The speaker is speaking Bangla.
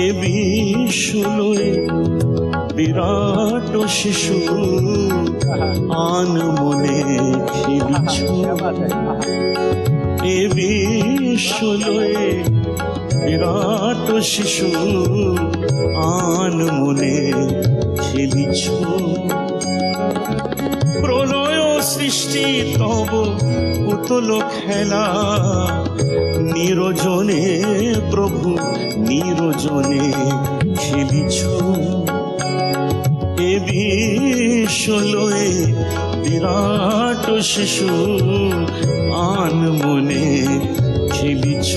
এ বিশ্বলয়ে বিরাট শিশু আন মনে খেলিছ। এ বিশ্বলয়ে বিরাট শিশু আন মনে খেলিছ। প্রলয় সৃষ্টি তব পুতল খেলা, নিরজনে প্রভু নিরজনে খেলিছ। এ বিশ্বলয়ে বিরাট শিশু আন মনে খেলিছ।